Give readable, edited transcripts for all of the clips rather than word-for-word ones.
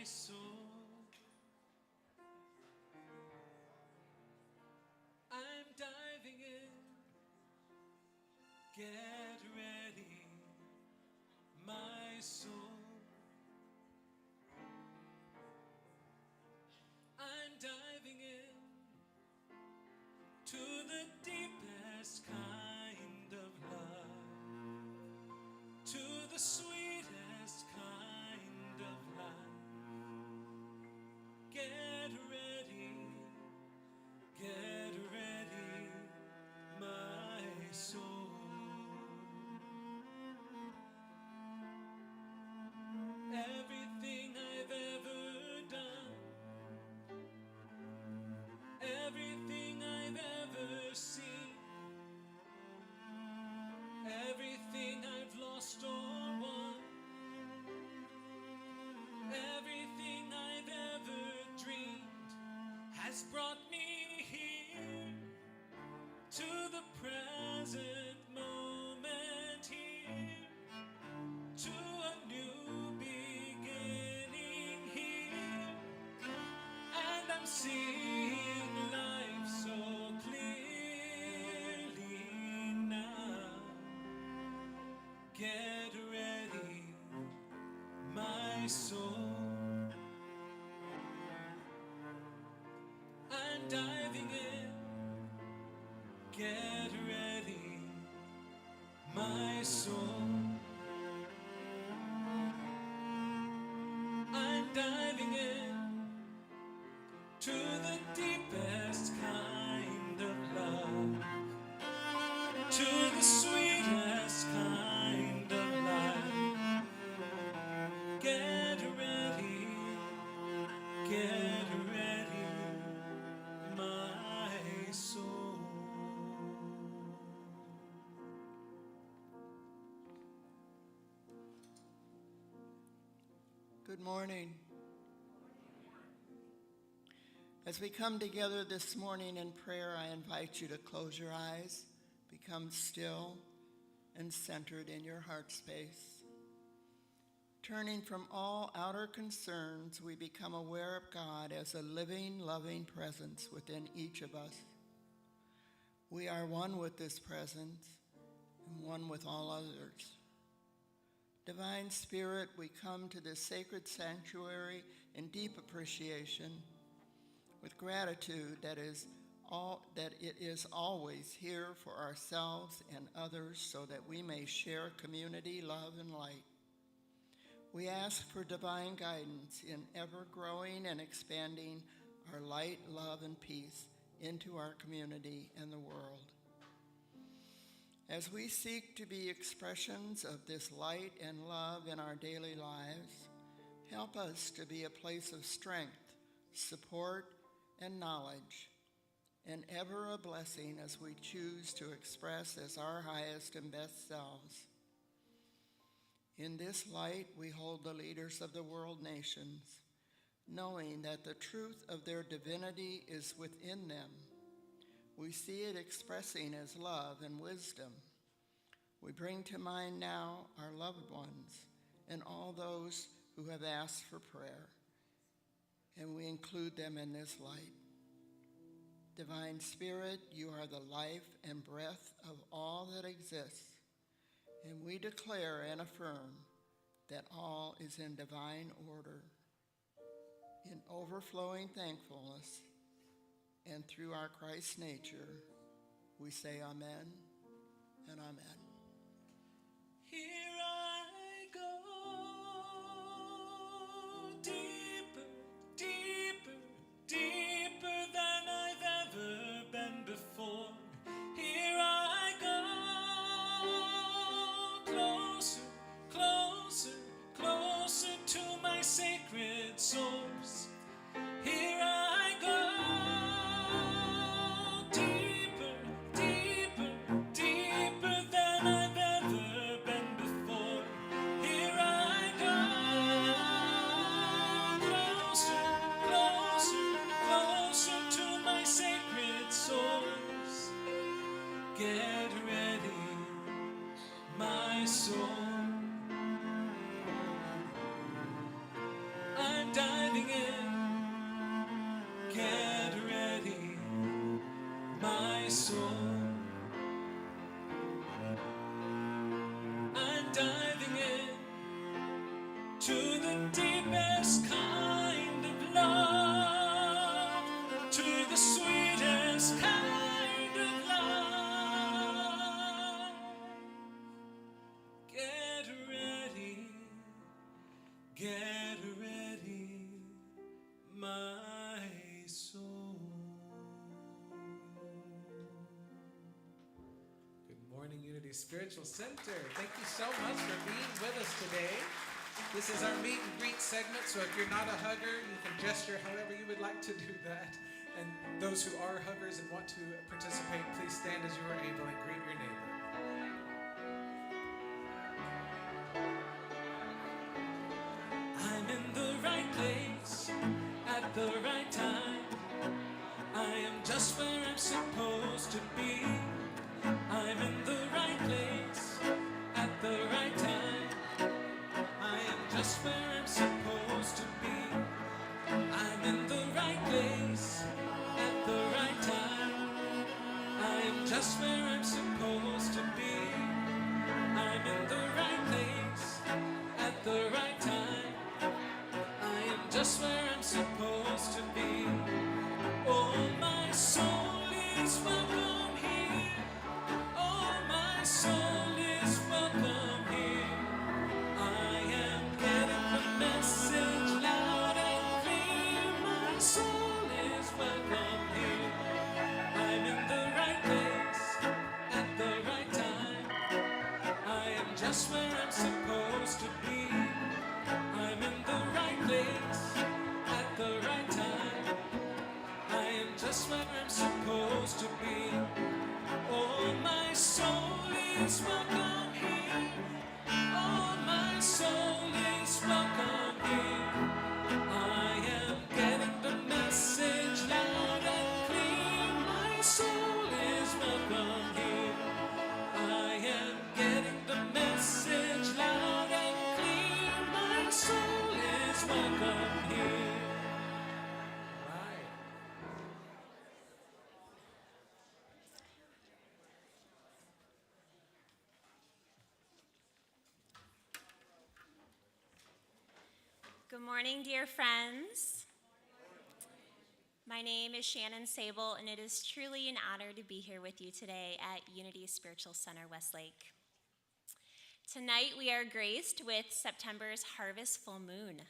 soul. I'm diving in. Get ready, my soul. I'm diving in to the deepest kind of love, to the sweetest kind of life. Get ready, my soul. Everything I've ever done, everything I've ever seen, everything I've lost or won, everything I've ever dreamed has brought me here to the present moment, here to a new beginning, here, and I'm seeing life so clearly now. Get ready, my soul. I'm diving in. Get ready, my soul. I'm diving in to the deepest kind of love, to the sweetest kind of life. Get ready, my soul. Good morning. As we come together this morning in prayer, I invite you to close your eyes, become still and centered in your heart space. Turning from all outer concerns, we become aware of God as a living, loving presence within each of us. We are one with this presence and one with all others. Divine Spirit, we come to this sacred sanctuary in deep appreciation, with gratitude that it is always here for ourselves and others so that we may share community, love, and light. We ask for divine guidance in ever-growing and expanding our light, love, and peace into our community and the world. As we seek to be expressions of this light and love in our daily lives, help us to be a place of strength, support, and knowledge, and ever a blessing as we choose to express as our highest and best selves. In this light, we hold the leaders of the world nations, knowing that the truth of their divinity is within them. We see it expressing as love and wisdom. We bring to mind now our loved ones and all those who have asked for prayer, and we include them in this light. Divine Spirit, you are the life and breath of all that exists, and we declare and affirm that all is in divine order, in overflowing thankfulness, and through our Christ nature, we say amen and amen. Here I go, deeper, deeper, deeper than I've ever been before. Here I go, closer, closer, closer to my sacred source. Here I go, deeper, deeper, deeper than I've ever been before. Here I go, closer, closer, closer to my sacred source. Get ready, my soul. I'm dying. Morning Unity Spiritual Center. Thank you so much for being with us today. This is our meet and greet segment, so if you're not a hugger, you can gesture however you would like to do that. And those who are huggers and want to participate, please stand as you are able and greet your neighbor. I'm in the right place at the right time. I am just where I'm supposed to be. I'm in the right place at the right time. I am just where I'm supposed to be. I'm in the right place at the right time. I am just where I'm supposed to be. I'm in the right place at the right time. I am just where I'm supposed to be. Oh, my soul is welcome here. Oh, my soul is welcome here. I am getting the message loud and clear. My soul is welcome here. I'm in the right place at the right time. I am just where I'm supposed to be. I'm in the right place at the right time. I am just where I'm supposed to be. Oh, my soul is welcome here. Oh, my soul is welcome here. I am getting the message loud and clear. My soul is welcome here. I am getting the message loud and clear. My soul is welcome here. Right. Good morning, dear friends. My name is Shannon Sable, and it is truly an honor to be here with you today at Unity Spiritual Center, Westlake. Tonight, we are graced with September's harvest full moon,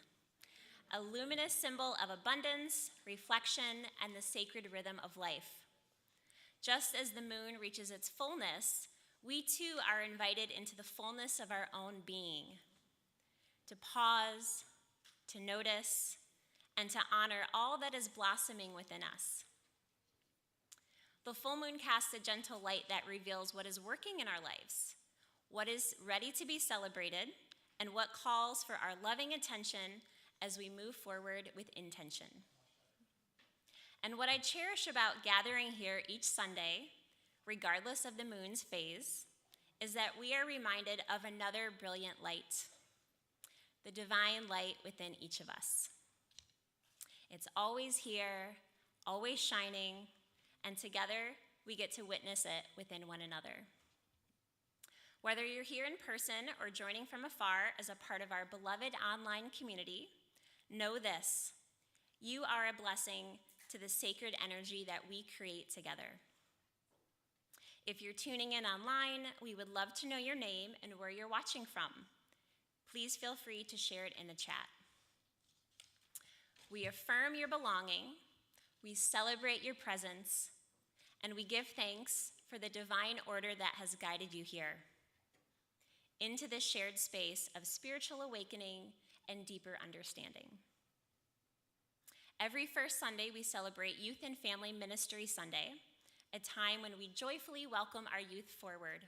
a luminous symbol of abundance, reflection, and the sacred rhythm of life. Just as the moon reaches its fullness, we too are invited into the fullness of our own being, to pause, to notice, and to honor all that is blossoming within us. The full moon casts a gentle light that reveals what is working in our lives, what is ready to be celebrated, and what calls for our loving attention as we move forward with intention. And what I cherish about gathering here each Sunday, regardless of the moon's phase, is that we are reminded of another brilliant light, the divine light within each of us. It's always here, always shining, and together we get to witness it within one another. Whether you're here in person or joining from afar as a part of our beloved online community, know this: you are a blessing to the sacred energy that we create together. If you're tuning in online, we would love to know your name and where you're watching from. Please feel free to share it in the chat. We affirm your belonging, we celebrate your presence, and we give thanks for the divine order that has guided you here into this shared space of spiritual awakening and deeper understanding. Every first Sunday, we celebrate Youth and Family Ministry Sunday, a time when we joyfully welcome our youth forward.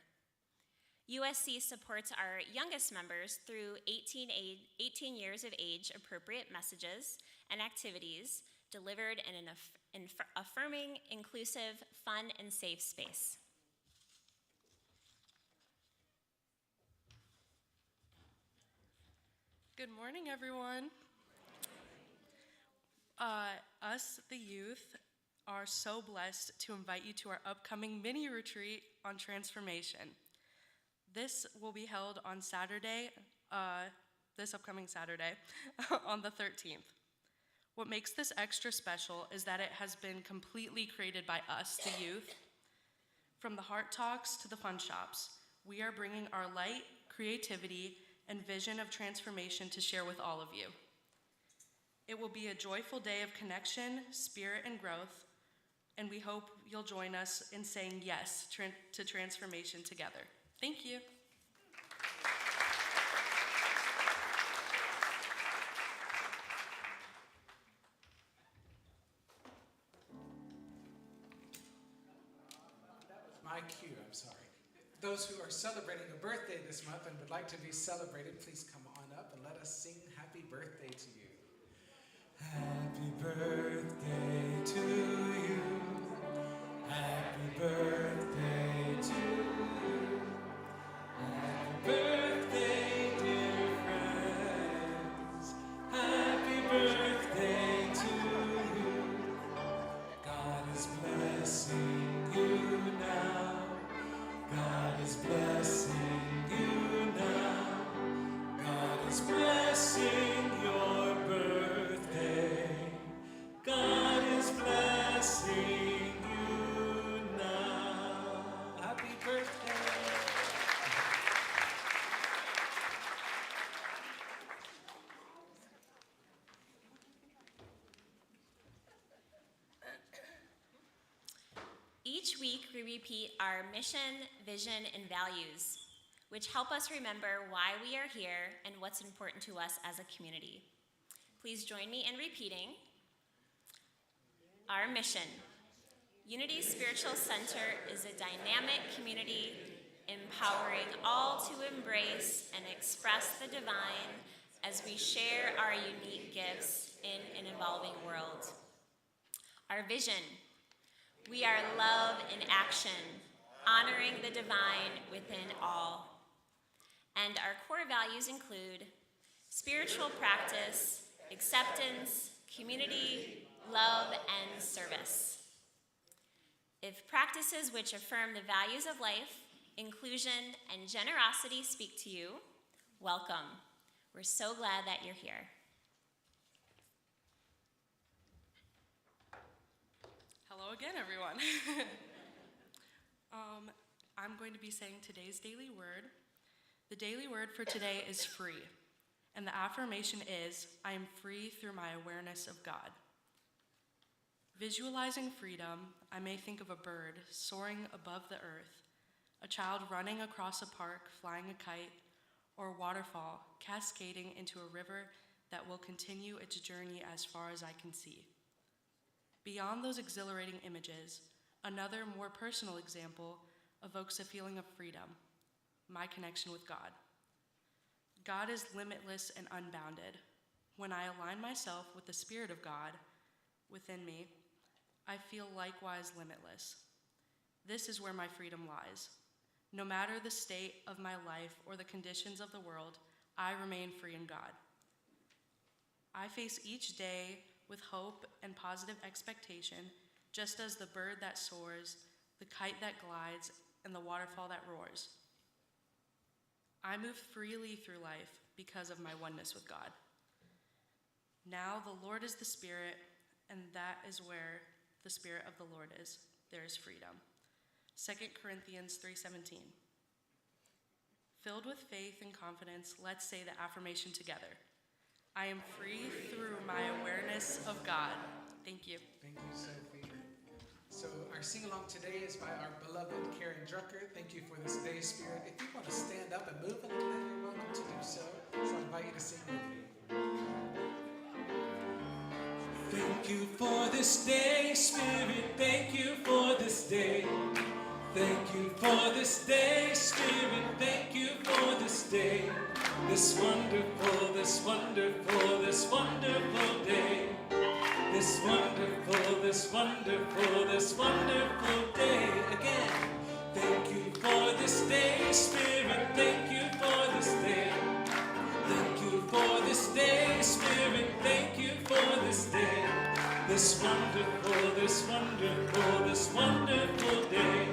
USC supports our youngest members through 18 years of age appropriate messages and activities delivered in an affirming, inclusive, fun, and safe space. Good morning, everyone. Us, the youth, are so blessed to invite you to our upcoming mini retreat on transformation. This will be held on Saturday, this upcoming Saturday, on the 13th. What makes this extra special is that it has been completely created by us, the youth. From the heart talks to the fun shops, we are bringing our light, creativity, and vision of transformation to share with all of you. It will be a joyful day of connection, spirit, and growth. and we hope you'll join us in saying yes to transformation together. Thank you. My cue, I'm sorry. Those who are celebrating a birthday this month and would like to be celebrated, please come on up and let us sing happy birthday to you. Happy birthday to you. Happy birthday to you. Happy birthday, dear friends. Happy birthday to you. God is blessing you now. God is blessing you now. God is blessing your birthday. God is blessing you now. Happy birthday. Each week, we repeat our mission, vision, and values, which help us remember why we are here and what's important to us as a community. Please join me in repeating our mission. Unity Spiritual Center is a dynamic community empowering all to embrace and express the divine as we share our unique gifts in an evolving world. Our vision: we are love in action, honoring the divine within all. And our core values include spiritual practice, acceptance, community, love, and service. If practices which affirm the values of life, inclusion, and generosity speak to you, welcome. We're so glad that you're here. Hello again, everyone. I'm going to be saying today's daily word. The daily word for today is free, and the affirmation is, I am free through my awareness of God. Visualizing freedom, I may think of a bird soaring above the earth, a child running across a park, flying a kite, or a waterfall cascading into a river that will continue its journey as far as I can see. Beyond those exhilarating images, another more personal example evokes a feeling of freedom, my connection with God. God is limitless and unbounded. When I align myself with the Spirit of God within me, I feel likewise limitless. This is where my freedom lies. No matter the state of my life or the conditions of the world, I remain free in God. I face each day with hope and positive expectation, just as the bird that soars, the kite that glides, and the waterfall that roars. I move freely through life because of my oneness with God. Now the Lord is the Spirit, and that is where the Spirit of the Lord is. There is freedom. 2 Corinthians 3:17. Filled with faith and confidence, let's say the affirmation together. I am free through my awareness of God. Thank you. Thank you, Sophie. So our sing-along today is by our beloved Karen Drucker. Thank you for this day, Spirit. If you want to stand up and move a little bit, you're welcome to do so. So I invite you to sing with me. Thank you for this day, Spirit. Thank you for this day. Thank you for this day, Spirit. Thank you for this day. This wonderful, this wonderful, this wonderful day. This wonderful, this wonderful, this wonderful day. Again, thank you for this day, Spirit. Thank you for this day. Thank you for this day, Spirit. Thank you for this day. This wonderful, this wonderful, this wonderful day.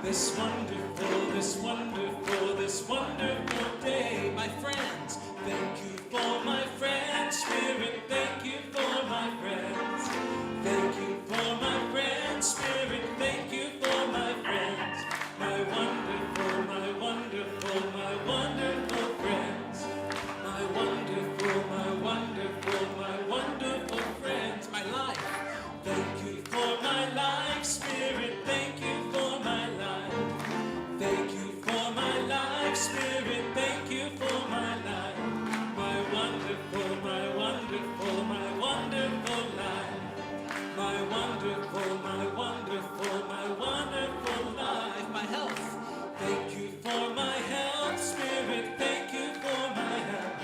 This wonderful, this wonderful, this wonderful day. My friends, thank you for my friends, Spirit. Thank you for my friends. Thank you for my friends, Spirit. Thank you for my friends. My wonderful, my wonderful, my wonderful friends. My wonderful, my wonderful, my wonderful friends. My life, thank you for my life. for my help, Spirit, thank you for my help.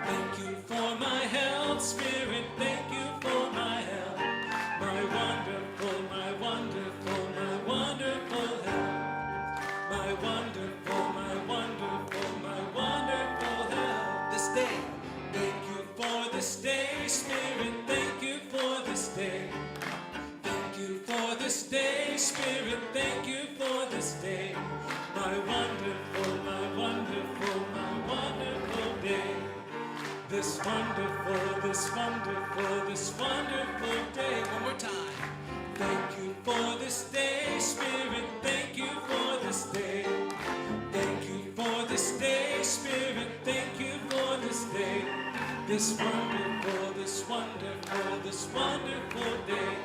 Thank you for my help, Spirit, thank you for my help. My wonderful, my wonderful, my wonderful help. My wonderful, my wonderful, my wonderful help. This day, thank you for this day, Spirit, thank you for this day. Thank you for this day, Spirit, thank you for this day. My wonderful, my wonderful, my wonderful day. This wonderful, this wonderful, this wonderful day. One more time. Thank you for this day, Spirit, thank you for this day. Thank you for this day, Spirit, thank you for this day. This wonderful, this wonderful, this wonderful day.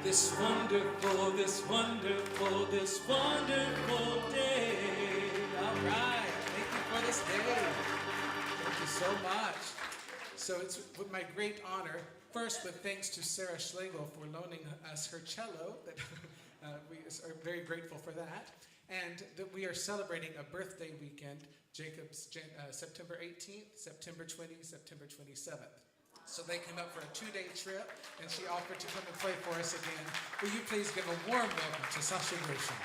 This wonderful, this wonderful, this wonderful day. All right. Thank you for this day. Thank you so much. So it's with my great honor, first with thanks to Sarah Schlegel for loaning us her cello. That we are very grateful for that. And that we are celebrating a birthday weekend, Jacob's September 18th, September 20th, September 27th. So they came up for a 2-day trip, and she offered to come and play for us again. Will you please give a warm welcome to Sasha Gershon?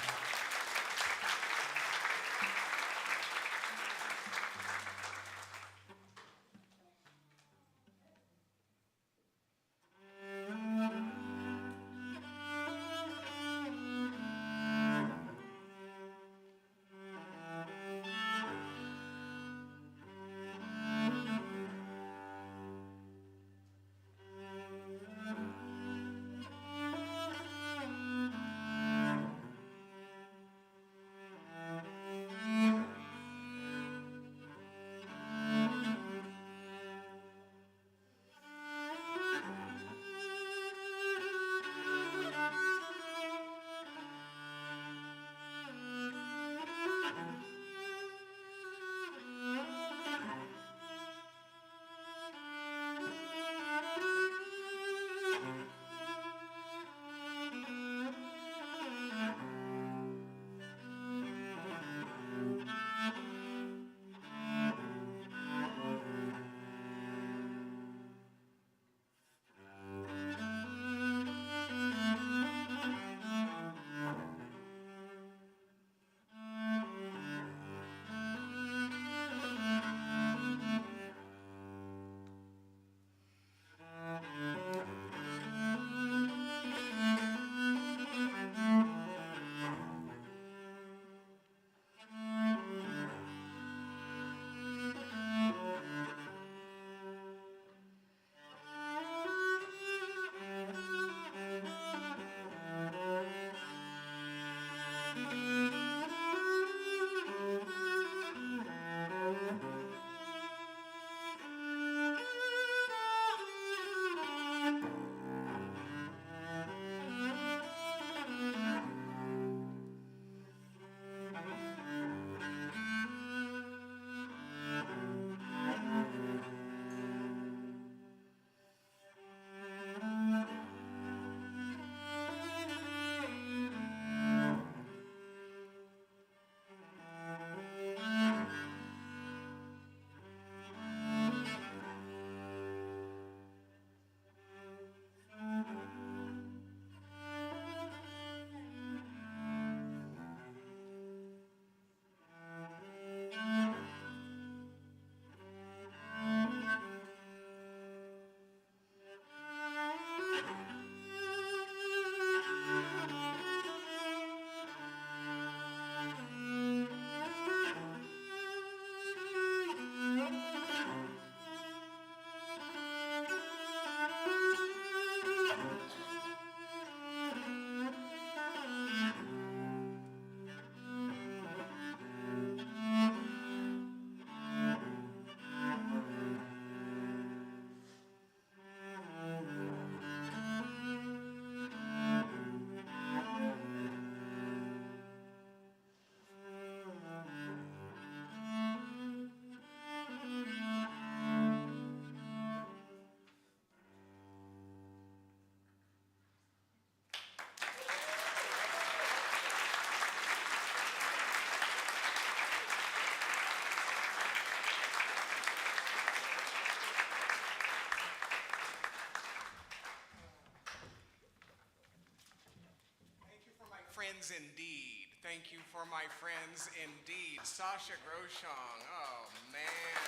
friends indeed. Thank you for my friends indeed. Sasha Groshong. Oh, man.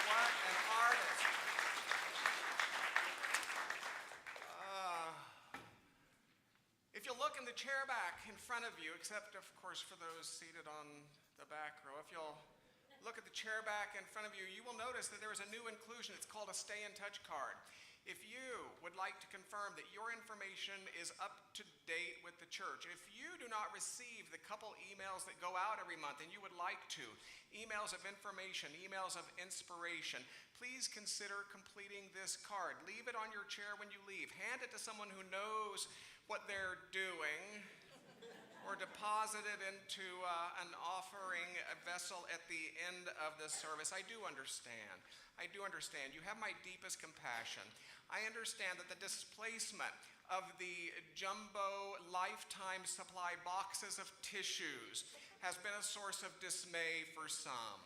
What an artist. If you look in the chair back in front of you, except of course for those seated on the back row, if you'll look at the chair back in front of you, you will notice that there is a new inclusion. It's called a Stay in Touch card. If you would like to confirm that your information is up to date with the church, if you do not receive the couple emails that go out every month and you would like to, emails of information, emails of inspiration, please consider completing this card. Leave it on your chair when you leave. Hand it to someone who knows what they're doing, or deposit it into an offering vessel at the end of the service. I do understand. You have my deepest compassion. I understand that the displacement of the jumbo lifetime supply boxes of tissues has been a source of dismay for some.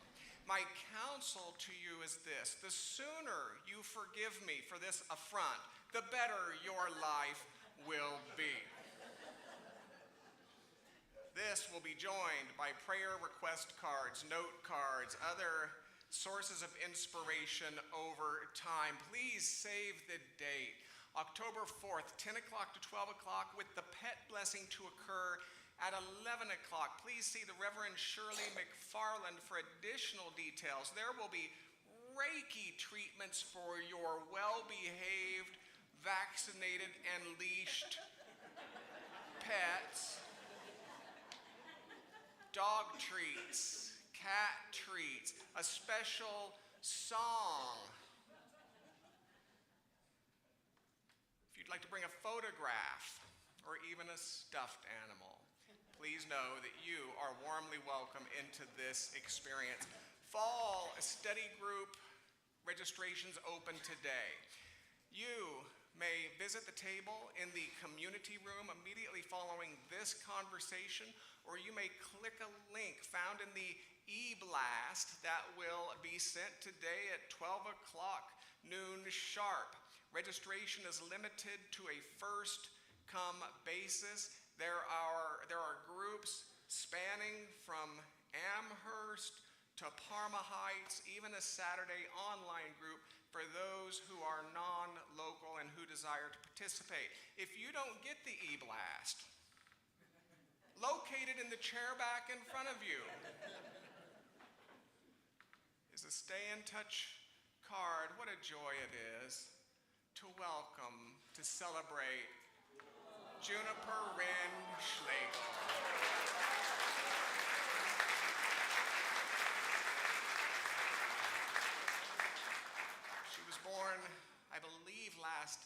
My counsel to you is this: the sooner you forgive me for this affront, the better your life will be. This will be joined by prayer request cards, note cards, other sources of inspiration over time. Please save the date, October 4th, 10 o'clock to 12 o'clock, with the pet blessing to occur at 11 o'clock. Please see the Reverend Shirley McFarland for additional details. There will be Reiki treatments for your well-behaved, vaccinated, and leashed pets, dog treats, cat treats, a special song. If you'd like to bring a photograph or even a stuffed animal, please know that you are warmly welcome into this experience. Fall study group registrations open today. You may visit the table in the community room immediately following this conversation, or you may click a link found in the e-blast that will be sent today at 12 o'clock noon sharp. Registration is limited to a first-come basis. There are groups spanning from Amherst to Parma Heights, even a Saturday online group for those who are non-local and who desire to participate. If you don't get the e-blast, located in the chair back in front of you is a Stay in Touch card. What a joy it is to welcome, to celebrate Juniper Wren Schlegel. She was born, I believe, last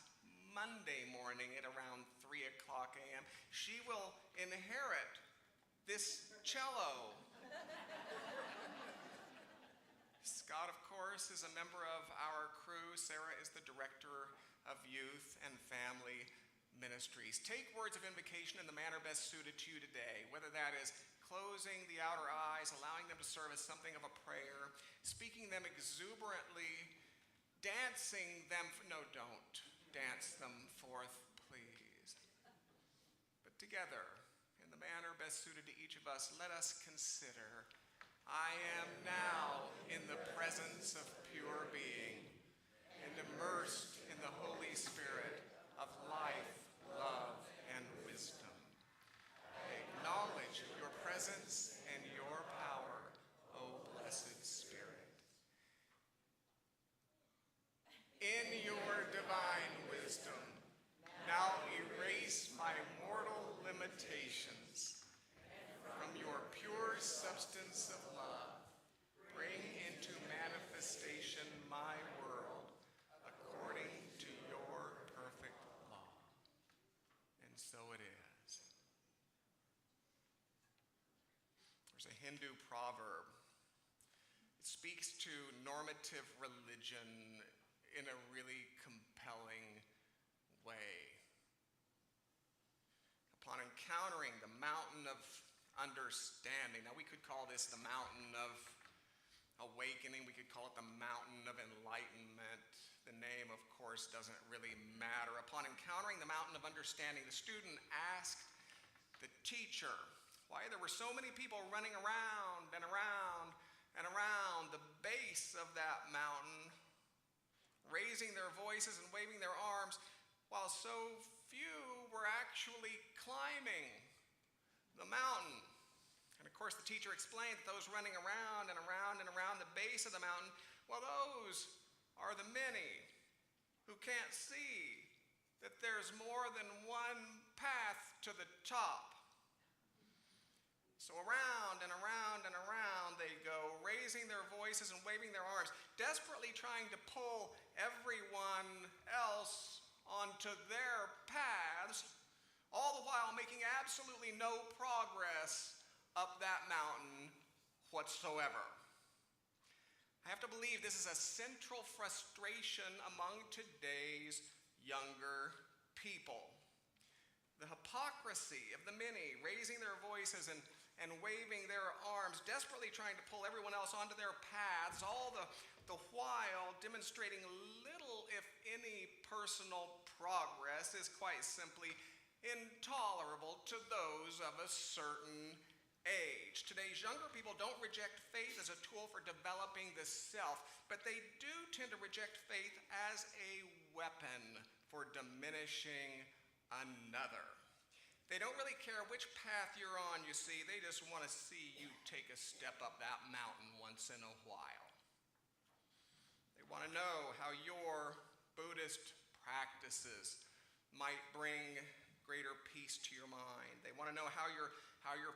Monday morning at around 3 o'clock a.m. She will inherit this cello. Scott, of course, is a member of our crew. Sarah is the director of youth and family ministries. Take words of invocation in the manner best suited to you today, whether that is closing the outer eyes, allowing them to serve as something of a prayer, speaking them exuberantly, dancing them, no, don't dance them forth, please. But together, in the manner best suited to each of us, let us consider: I am now in the presence of pure being and immersed in the Holy Spirit of life, love, and wisdom. I acknowledge your presence and your power, O blessed Spirit. In your divine wisdom, now erase my mortal limitations. From your pure substance of love, bring into manifestation my world according to your perfect law. And so it is. There's a Hindu proverb. It speaks to normative religion in a really compelling way. Upon encountering the mountain of understanding, now we could call this the mountain of awakening. We could call it the mountain of enlightenment. The name, of course, doesn't really matter. Upon encountering the mountain of understanding, the student asked the teacher why there were so many people running around and around and around the base of that mountain, raising their voices and waving their arms, while so few were actually climbing the mountain. And of course, the teacher explained that those running around and around and around the base of the mountain, well, those are the many who can't see that there's more than one path to the top. So around and around and around they go, raising their voices and waving their arms, desperately trying to pull everyone else onto their paths, all the while making absolutely no progress up that mountain whatsoever. I have to believe this is a central frustration among today's younger people. The hypocrisy of the many raising their voices and waving their arms, desperately trying to pull everyone else onto their paths, all the while demonstrating little, if any, personal progress, is quite simply intolerable to those of a certain age. Today's younger people don't reject faith as a tool for developing the self, but they do tend to reject faith as a weapon for diminishing another. They don't really care which path you're on, you see. They just want to see you take a step up that mountain once in a while. They want to know how your Buddhist practices might bring greater peace to your mind. They want to know how your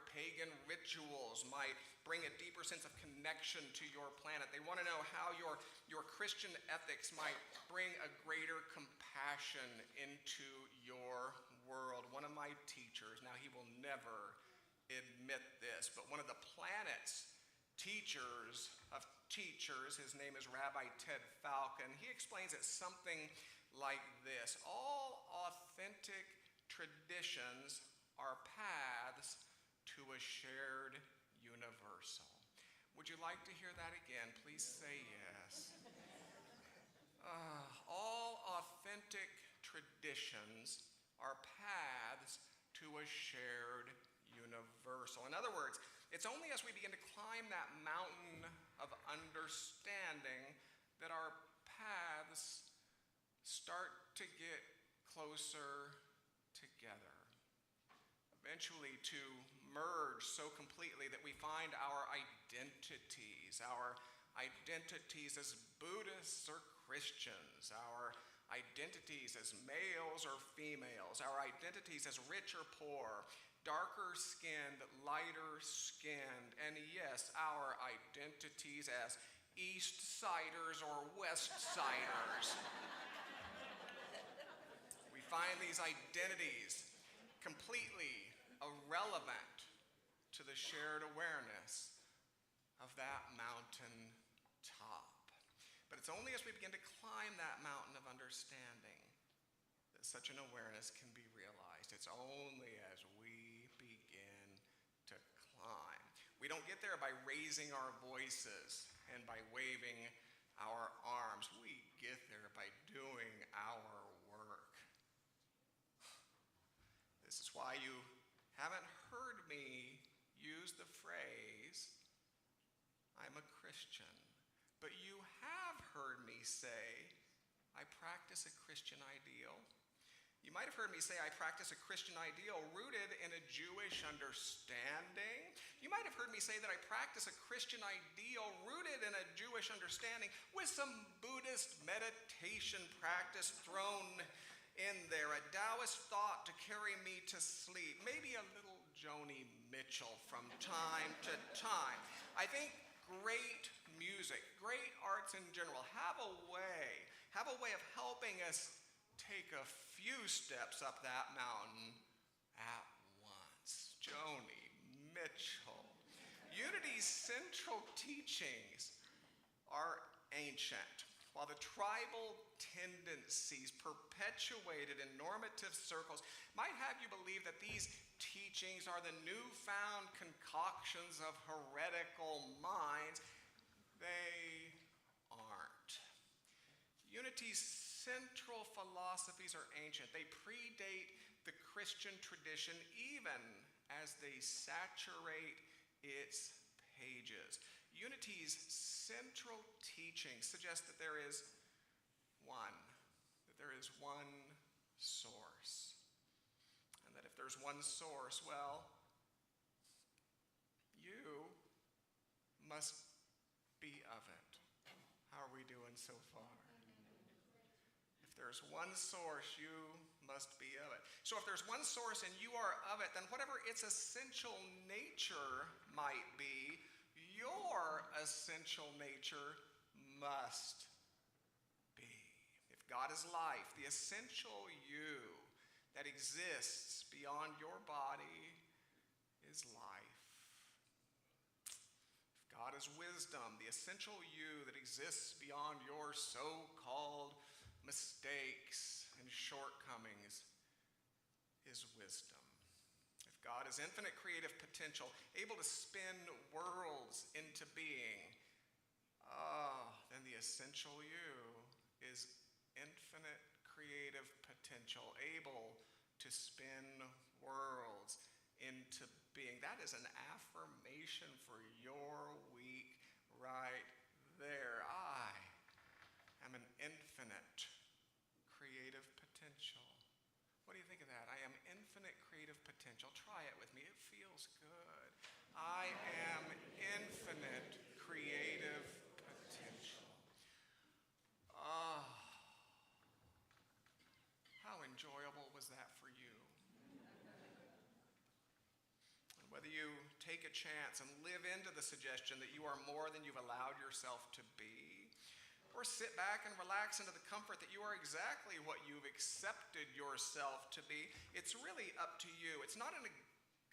pagan rituals might bring a deeper sense of connection to your planet. They want to know how your Christian ethics might bring a greater compassion into your world. One of my teachers, now he will never admit this, but one of the planet's teachers of teachers, his name is Rabbi Ted Falcon, he explains it something like this: all authentic traditions are paths to a shared universal. Would you like to hear that again? Please say yes. All authentic traditions are paths to a shared universal. In other words, it's only as we begin to climb that mountain of understanding that our paths start to get closer together, eventually to merge so completely that we find our identities as Buddhists or Christians, our identities as males or females, our identities as rich or poor, darker skinned, lighter skinned, and yes, our identities as East Siders or West Siders. We find these identities completely irrelevant to the shared awareness of that mountain top. But it's only as we begin to climb that mountain of understanding that such an awareness can be realized. It's only as we begin to climb. We don't get there by raising our voices and by waving our arms. We get there by doing our work. This is why you haven't heard me use the phrase, I'm a Christian. But you have heard me say, I practice a Christian ideal. You might have heard me say I practice a Christian ideal rooted in a Jewish understanding. You might have heard me say that I practice a Christian ideal rooted in a Jewish understanding with some Buddhist meditation practice thrown in there, a Taoist thought to carry me to sleep, maybe a little Joni Mitchell from time to time. I think great music, great arts in general, have a way of helping us take a few steps up that mountain at once. Joni Mitchell. Unity's central teachings are ancient, while the tribal tendencies perpetuated in normative circles might have you believe that these teachings are the newfound concoctions of heretical minds. they aren't. Unity's central philosophies are ancient. They predate the Christian tradition even as they saturate its pages. Unity's central teaching suggests that there is one source. And that if there's one source, well, you must be of it. How are we doing so far? If there's one source, you must be of it. So if there's one source and you are of it, then whatever its essential nature might be, your essential nature must be. If God is life, the essential you that exists beyond your body is life. If God is wisdom, the essential you that exists beyond your so-called mistakes and shortcomings is wisdom. If God is infinite creative potential, able to spin worlds into being, then the essential you is infinite creative potential, able to spin worlds into being. That is an affirmation for your week right there. I am an infinite creative potential. What do you think of that? I am infinite creative potential. Try it with me. It feels good. I am infinite creative potential. How enjoyable was that for you? And whether you take a chance and live into the suggestion that you are more than you've allowed yourself to be, or sit back and relax into the comfort that you are exactly what you've accepted yourself to be, it's really up to you. It's not a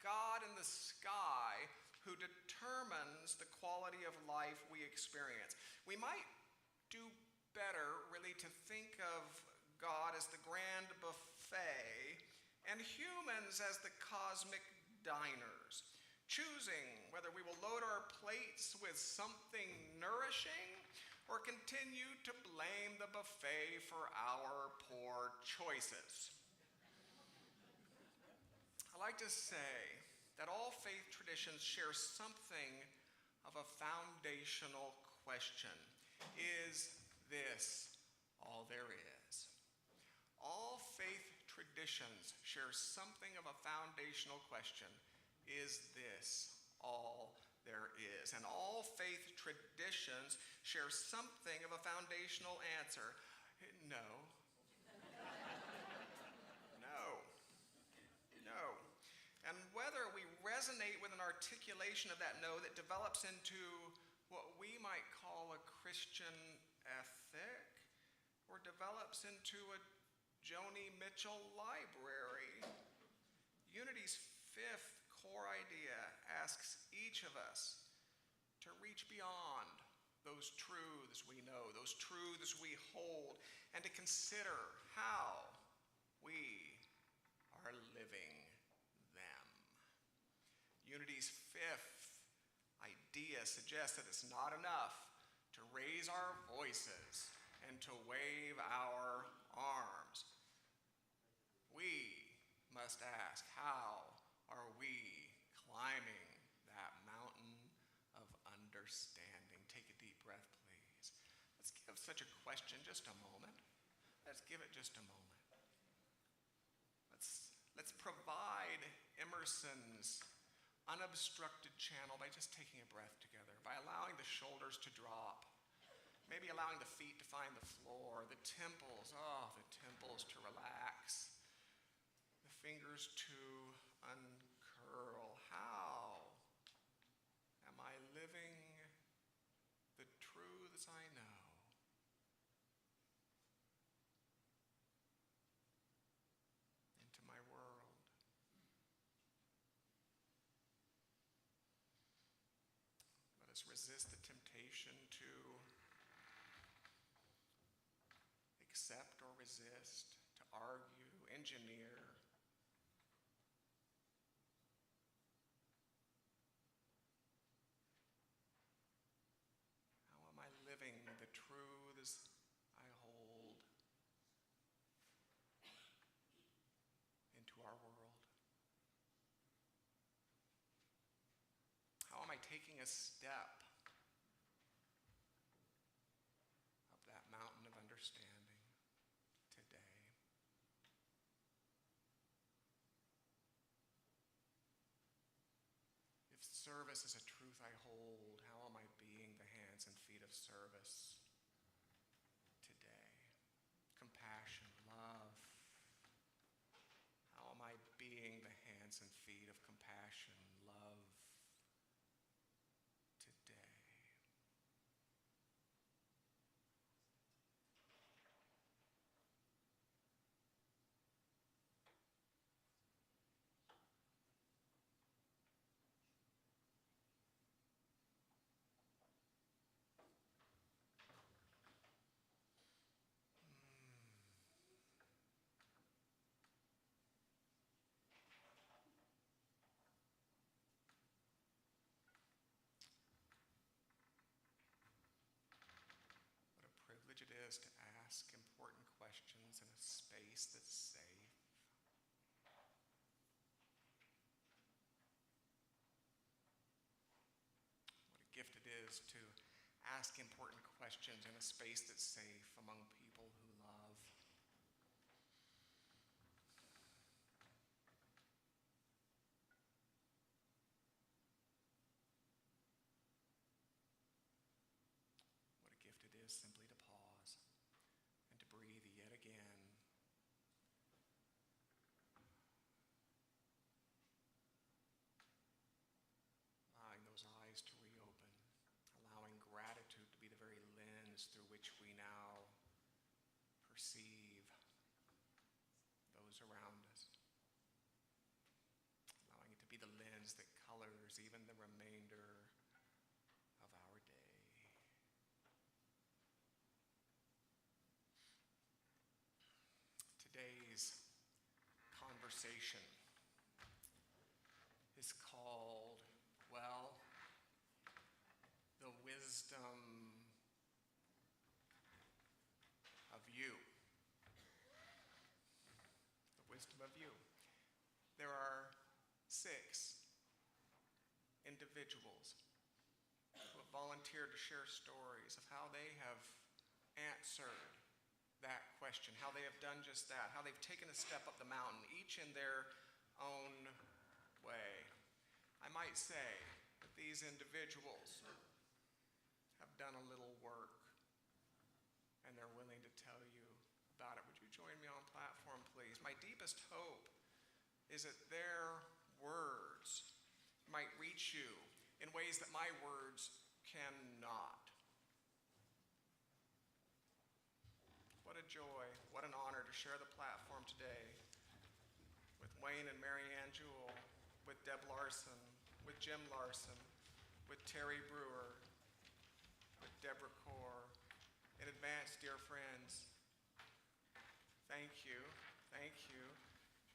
God in the sky who determines the quality of life we experience. We might do better, really, to think of God as the grand buffet and humans as the cosmic diners, choosing whether we will load our plates with something nourishing or continue to blame the buffet for our poor choices. I like to say that all faith traditions share something of a foundational question. Is this all there is? All faith traditions share something of a foundational question. Is this all there is? And all faith traditions share something of a foundational answer. No. No. And whether we resonate with an articulation of that no that develops into what we might call a Christian ethic, or develops into a Joni Mitchell library, Unity's fifth core idea asks each of us to reach beyond those truths we know, those truths we hold, and to consider how we are living them. Unity's fifth idea suggests that it's not enough to raise our voices and to wave our arms. We must ask, how are we climbing that mountain of understanding? Take a deep breath, please. Let's give such a question just a moment. Let's give it just a moment. Let's provide Emerson's unobstructed channel by just taking a breath together, by allowing the shoulders to drop, maybe allowing the feet to find the floor, the temples to relax, the fingers to uncurl. How am I living the truths I know? Into my world. Let us resist the temptation to accept or resist, to argue, engineer. How taking a step up that mountain of understanding today. If service is a truth I hold, how am I being the hands and feet of service today? Compassion, love. How am I being the hands and feet of compassion, love today? What a privilege it is to ask important questions in a space that's safe. What a gift it is to ask important questions in a space that's safe among people who love. What a gift it is simply to pause and to breathe yet again. Allowing those eyes to reopen, allowing gratitude to be the very lens through which we now perceive those around us. Allowing it to be the lens that colors even the remainder of our day. Today's conversation is called, well, the wisdom of you. The wisdom of you. There are 6 individuals who have volunteered to share stories of how they have answered that question, how they have done just that, how they've taken a step up the mountain, each in their own way. I might say that these individuals have done a little work and they're willing to tell you about it. Would you join me on platform, please? My deepest hope is that their words might reach you in ways that my words cannot. What a joy, what an honor to share the platform today with Wayne and Mary Ann Jewell, with Deb Larson, with Jim Larson, with Terry Brewer, with Deborah Core. In advance, dear friends, thank you, thank you,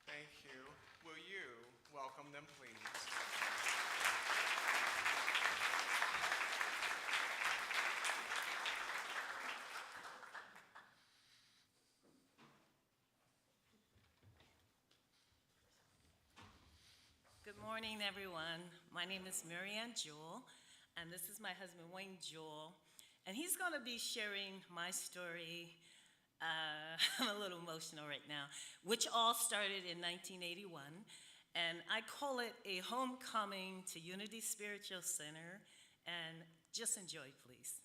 thank you. Will you welcome them, please? Good morning, everyone. My name is Mary Ann Jewell, and this is my husband, Wayne Jewell, and he's going to be sharing my story. I'm a little emotional right now, which all started in 1981, and I call it a homecoming to Unity Spiritual Center, and just enjoy, please.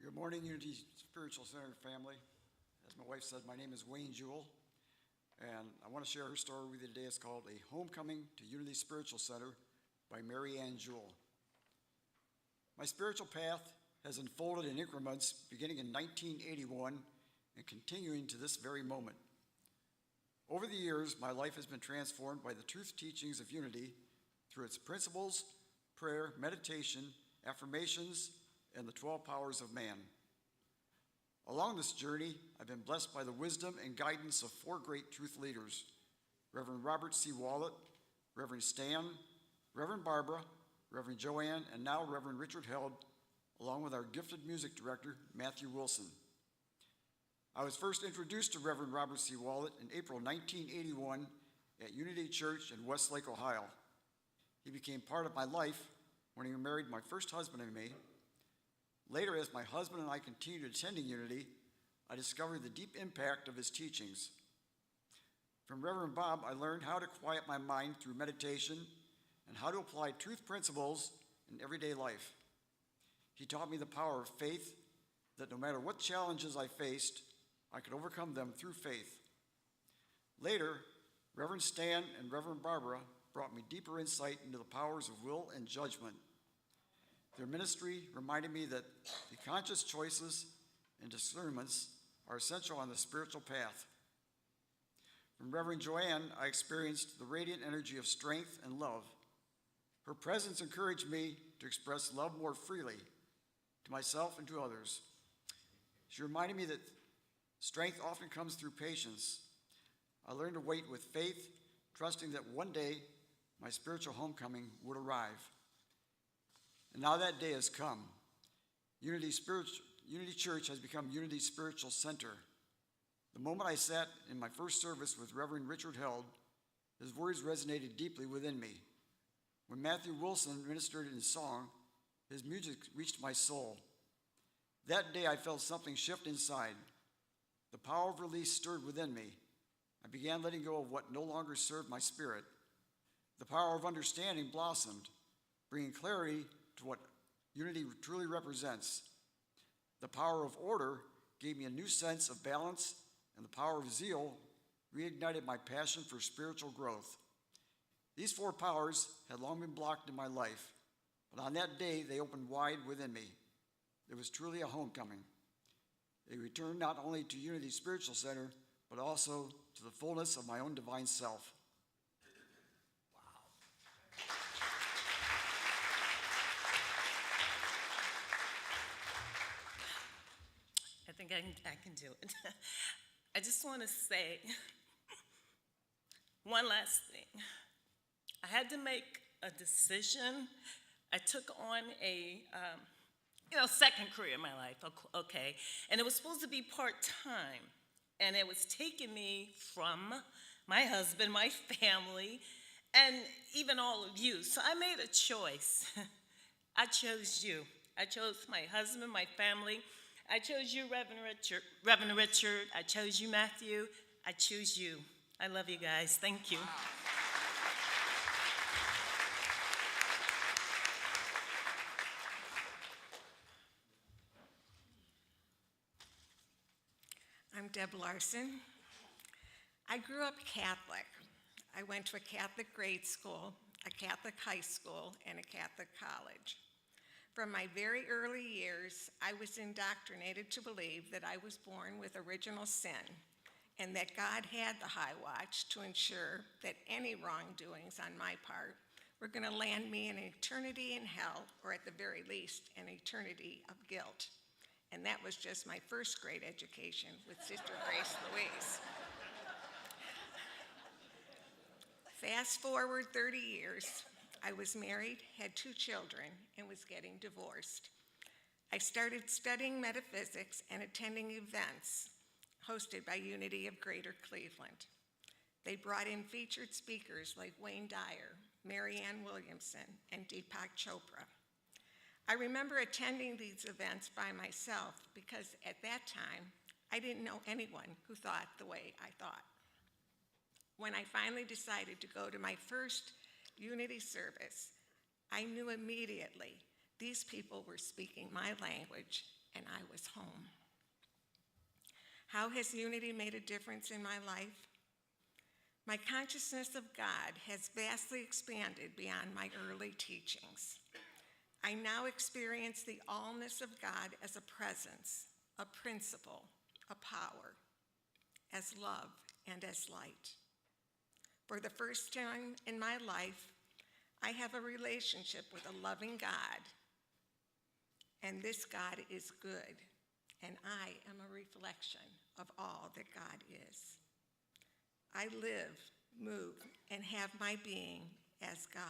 Good morning, Unity Spiritual Center family. As my wife said, my name is Wayne Jewell, and I want to share her story with you today. It's called A Homecoming to Unity Spiritual Center by Mary Ann Jewell. My spiritual path has unfolded in increments beginning in 1981 and continuing to this very moment. Over the years, my life has been transformed by the truth teachings of Unity through its principles, prayer, meditation, affirmations, and the 12 powers of man. Along this journey, I've been blessed by the wisdom and guidance of 4 great truth leaders: Reverend Robert C. Wallet, Reverend Stan, Reverend Barbara, Reverend Joanne, and now Reverend Richard Held, along with our gifted music director, Matthew Wilson. I was first introduced to Reverend Robert C. Wallet in April 1981 at Unity Church in Westlake, Ohio. He became part of my life when he married my first husband and me. Later, as my husband and I continued attending Unity, I discovered the deep impact of his teachings. From Reverend Bob, I learned how to quiet my mind through meditation and how to apply truth principles in everyday life. He taught me the power of faith, that no matter what challenges I faced, I could overcome them through faith. Later, Reverend Stan and Reverend Barbara brought me deeper insight into the powers of will and judgment. Their ministry reminded me that the conscious choices and discernments are essential on the spiritual path. From Reverend Joanne, I experienced the radiant energy of strength and love. Her presence encouraged me to express love more freely to myself and to others. She reminded me that strength often comes through patience. I learned to wait with faith, trusting that one day my spiritual homecoming would arrive. And now that day has come. Unity Church has become Unity's spiritual center. The moment I sat in my first service with Reverend Richard Held, his words resonated deeply within me. When Matthew Wilson ministered in song, his music reached my soul. That day I felt something shift inside. The power of release stirred within me. I began letting go of what no longer served my spirit. The power of understanding blossomed, bringing clarity to what unity truly represents. The power of order gave me a new sense of balance, and the power of zeal reignited my passion for spiritual growth. These four powers had long been blocked in my life, but on that day they opened wide within me. It was truly a homecoming. A return not only to Unity Spiritual Center, but also to the fullness of my own divine self. I think I can do it. I just want to say one last thing. I had to make a decision. I took on a second career in my life, okay, and it was supposed to be part-time, and it was taking me from my husband, my family, and even all of you. So I made a choice. I chose you. I chose my husband, my family. I chose you, Reverend Richard. I chose you, Matthew. I choose you. I love you guys. Thank you. I'm Deb Larson. I grew up Catholic. I went to a Catholic grade school, a Catholic high school, and a Catholic college. From my very early years, I was indoctrinated to believe that I was born with original sin and that God had the high watch to ensure that any wrongdoings on my part were going to land me an eternity in hell, or at the very least, an eternity of guilt. And that was just my first grade education with Sister Grace Louise. Fast forward 30 years, I was married, had 2 children, and was getting divorced. I started studying metaphysics and attending events hosted by Unity of Greater Cleveland. They brought in featured speakers like Wayne Dyer, Marianne Williamson, and Deepak Chopra. I remember attending these events by myself because at that time, I didn't know anyone who thought the way I thought. When I finally decided to go to my first Unity service, I knew immediately these people were speaking my language and I was home. How has Unity made a difference in my life? My consciousness of God has vastly expanded beyond my early teachings. I now experience the allness of God as a presence, a principle, a power, as love and as light. For the first time in my life, I have a relationship with a loving God, and this God is good, and I am a reflection of all that God is. I live, move, and have my being as God.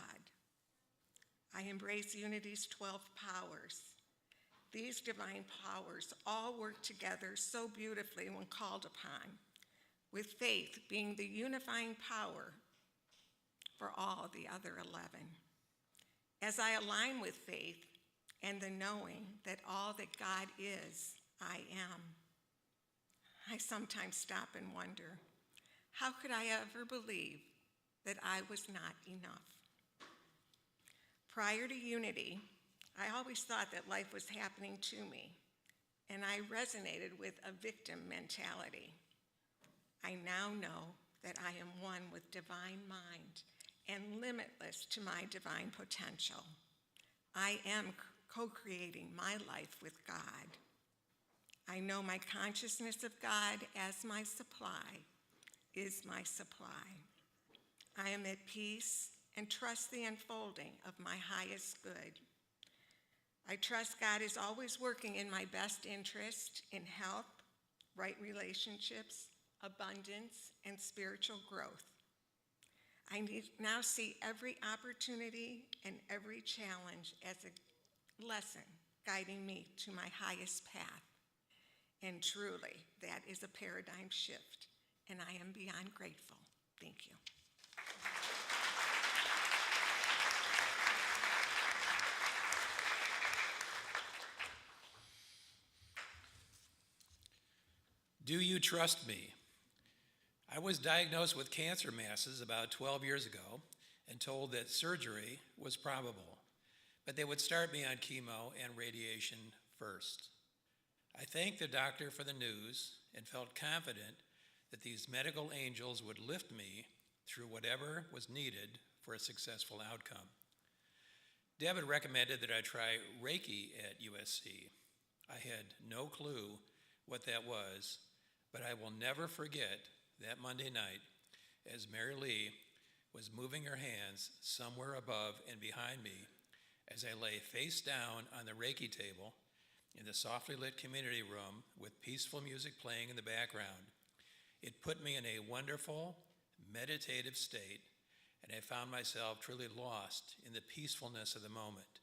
I embrace Unity's 12 powers. These divine powers all work together so beautifully when called upon, with faith being the unifying power for all the other 11. As I align with faith and the knowing that all that God is, I am, I sometimes stop and wonder, how could I ever believe that I was not enough? Prior to Unity, I always thought that life was happening to me, and I resonated with a victim mentality. I now know that I am one with divine mind and limitless to my divine potential. I am co-creating my life with God. I know my consciousness of God as my supply is my supply. I am at peace and trust the unfolding of my highest good. I trust God is always working in my best interest in health, right relationships, abundance, and spiritual growth. I now see every opportunity and every challenge as a lesson guiding me to my highest path. And truly, that is a paradigm shift, and I am beyond grateful. Thank you. Do you trust me? I was diagnosed with cancer masses about 12 years ago and told that surgery was probable, but they would start me on chemo and radiation first. I thanked the doctor for the news and felt confident that these medical angels would lift me through whatever was needed for a successful outcome. Deb had recommended that I try Reiki at USC. I had no clue what that was, but I will never forget that Monday night as Mary Lee was moving her hands somewhere above and behind me as I lay face down on the Reiki table in the softly lit community room with peaceful music playing in the background. It put me in a wonderful, meditative state, and I found myself truly lost in the peacefulness of the moment.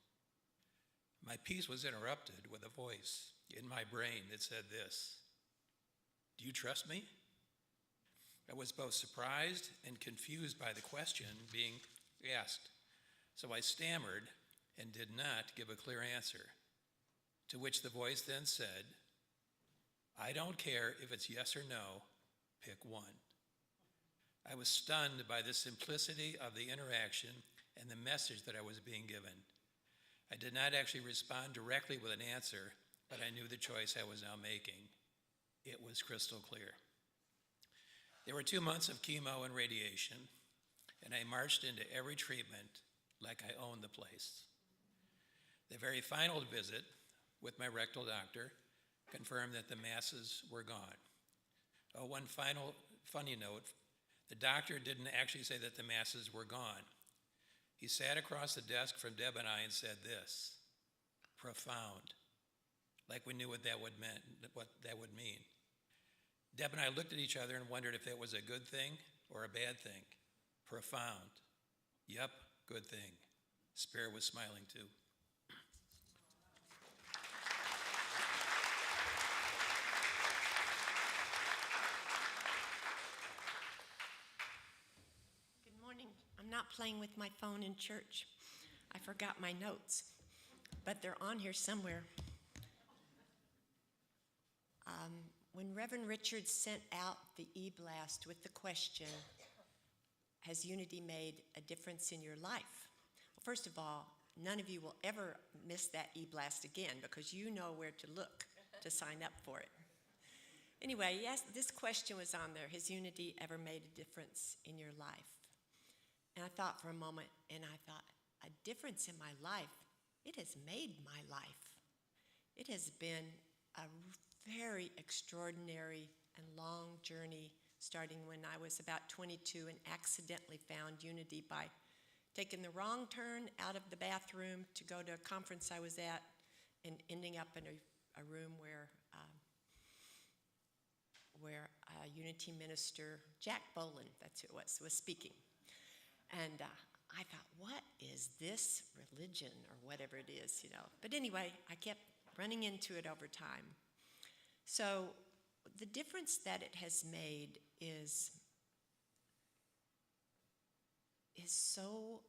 My peace was interrupted with a voice in my brain that said this: "Do you trust me?" I was both surprised and confused by the question being asked, so I stammered and did not give a clear answer, to which the voice then said, "I don't care if it's yes or no, pick one." I was stunned by the simplicity of the interaction and the message that I was being given. I did not actually respond directly with an answer, but I knew the choice I was now making. It was crystal clear. There were 2 months of chemo and radiation, and I marched into every treatment like I owned the place. The very final visit with my rectal doctor confirmed that the masses were gone. Oh, one final funny note, the doctor didn't actually say that the masses were gone. He sat across the desk from Deb and I and said this: "Profound," like we knew what that would mean. Deb and I looked at each other and wondered if that was a good thing or a bad thing. Profound. Yep, good thing. Spirit was smiling too. Good morning. I'm not playing with my phone in church. I forgot my notes, but they're on here somewhere. When Reverend Richards sent out the e-blast with the question, "Has Unity made a difference in your life?" Well, first of all, none of you will ever miss that e-blast again because you know where to look to sign up for it. Anyway, yes, this question was on there: "Has Unity ever made a difference in your life?" And I thought for a moment, and I thought, a difference in my life? It has made my life. It has been a very extraordinary and long journey, starting when I was about 22 and accidentally found Unity by taking the wrong turn out of the bathroom to go to a conference I was at and ending up in a room where Unity minister Jack Boland, that's who it was speaking. And I thought, what is this religion or whatever it is, you know? But anyway, I kept running into it over time. So the difference that it has made is so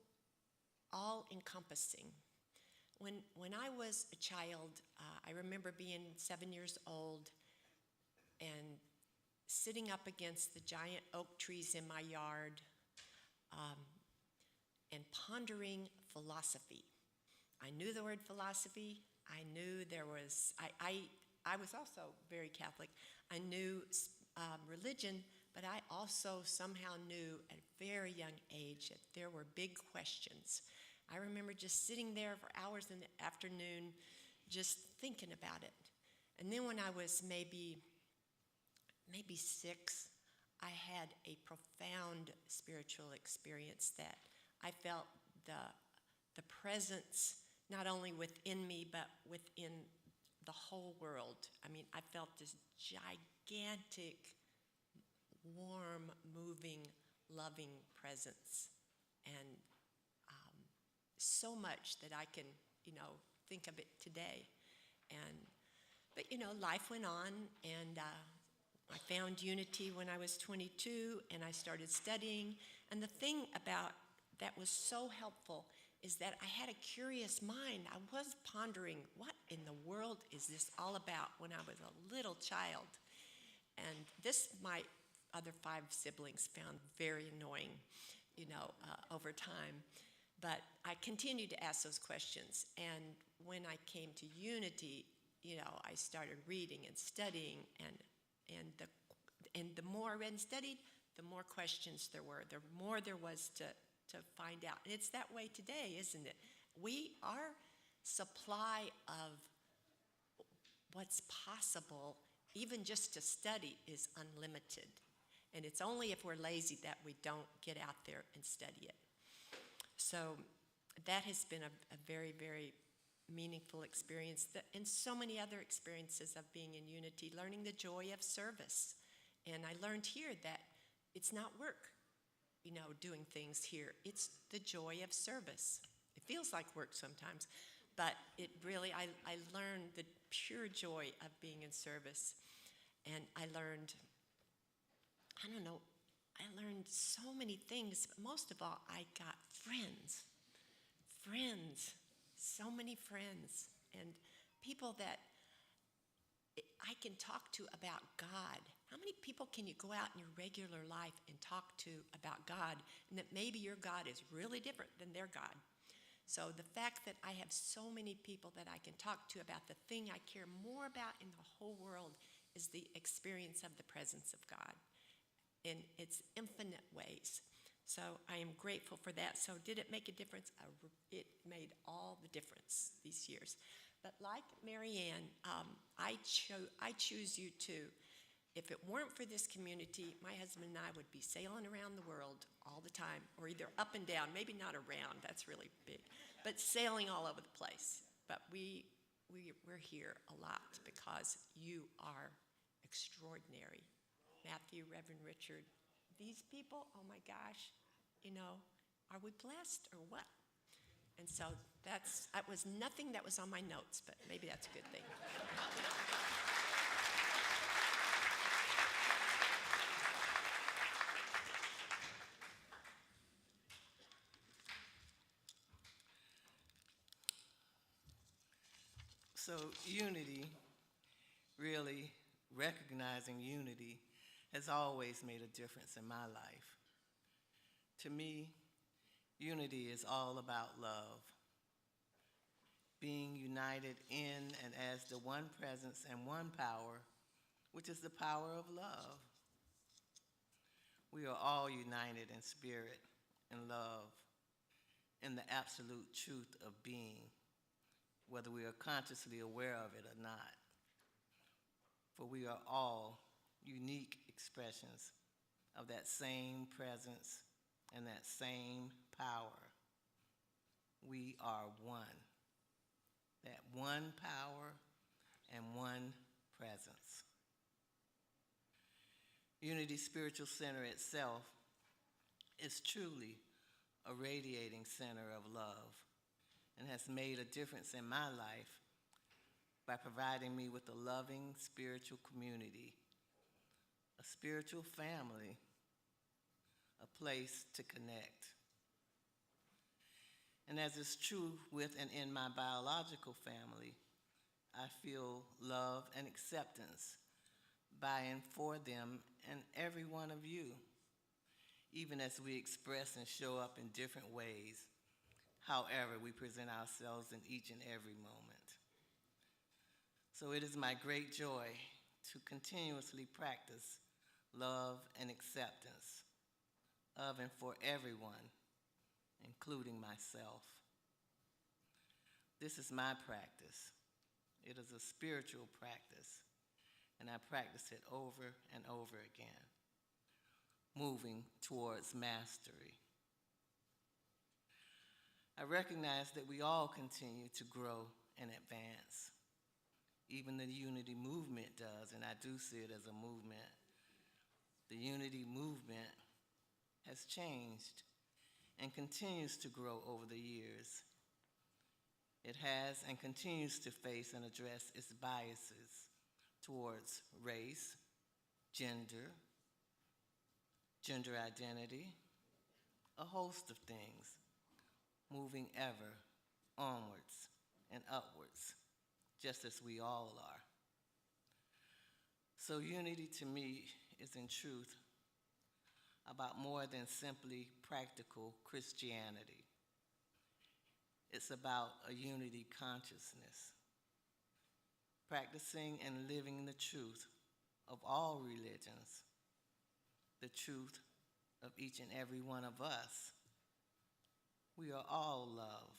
all encompassing. When I was a child, I remember being 7 years old and sitting up against the giant oak trees in my yard and pondering philosophy. I knew the word philosophy. I knew there was, I was also very Catholic. I knew religion, but I also somehow knew at a very young age that there were big questions. I remember just sitting there for hours in the afternoon just thinking about it. And then when I was maybe 6, I had a profound spiritual experience that I felt the presence not only within me but within the whole world. I mean, I felt this gigantic, warm, moving, loving presence, and so much that I can, think of it today. But life went on, and I found unity when I was 22, and I started studying. And the thing about that was so helpful is that I had a curious mind. I was pondering, what in the world is this all about, when I was a little child? And this, my other 5 siblings found very annoying, over time. But I continued to ask those questions. And when I came to unity, I started reading and studying, and the more I read and studied, the more questions there were, the more there was to find out. And it's that way today, isn't it? Our supply of what's possible, even just to study, is unlimited. And it's only if we're lazy that we don't get out there and study it. So that has been a very, very meaningful experience, and so many other experiences of being in unity, learning the joy of service. And I learned here that it's not work, doing things here. It's the joy of service. It feels like work sometimes, but it really, I learned the pure joy of being in service. And I learned so many things. But most of all, I got friends, so many friends, and people that I can talk to about God. How many people can you go out in your regular life and talk to about God, and that maybe your God is really different than their God? So the fact that I have so many people that I can talk to about the thing I care more about in the whole world is the experience of the presence of God in its infinite ways. So I am grateful for that. So did it make a difference? It made all the difference these years. But like Marianne, I choose you too. If it weren't for this community, my husband and I would be sailing around the world all the time, or either up and down, maybe not around, that's really big, but sailing all over the place. But we're here a lot because you are extraordinary. Matthew, Reverend Richard, these people, oh my gosh, are we blessed or what? And so that was nothing that was on my notes, but maybe that's a good thing. So unity, really recognizing unity, has always made a difference in my life. To me, unity is all about love. Being united in and as the one presence and one power, which is the power of love. We are all united in spirit and love, in the absolute truth of being, whether we are consciously aware of it or not. For we are all unique expressions of that same presence and that same power. We are one. That one power and one presence. Unity Spiritual Center itself is truly a radiating center of love and has made a difference in my life by providing me with a loving spiritual community, a spiritual family, a place to connect. And as is true with and in my biological family, I feel love and acceptance by and for them and every one of you, even as we express and show up in different ways, however we present ourselves in each and every moment. So it is my great joy to continuously practice love and acceptance of and for everyone, including myself. This is my practice. It is a spiritual practice, and I practice it over and over again, moving towards mastery. I recognize that we all continue to grow and advance. Even the unity movement does, and I do see it as a movement. The unity movement has changed and continues to grow over the years. It has and continues to face and address its biases towards race, gender identity, a host of things, moving ever onwards and upwards, just as we all are. So unity to me is in truth about more than simply practical Christianity. It's about a unity consciousness, practicing and living the truth of all religions, the truth of each and every one of us. We are all love.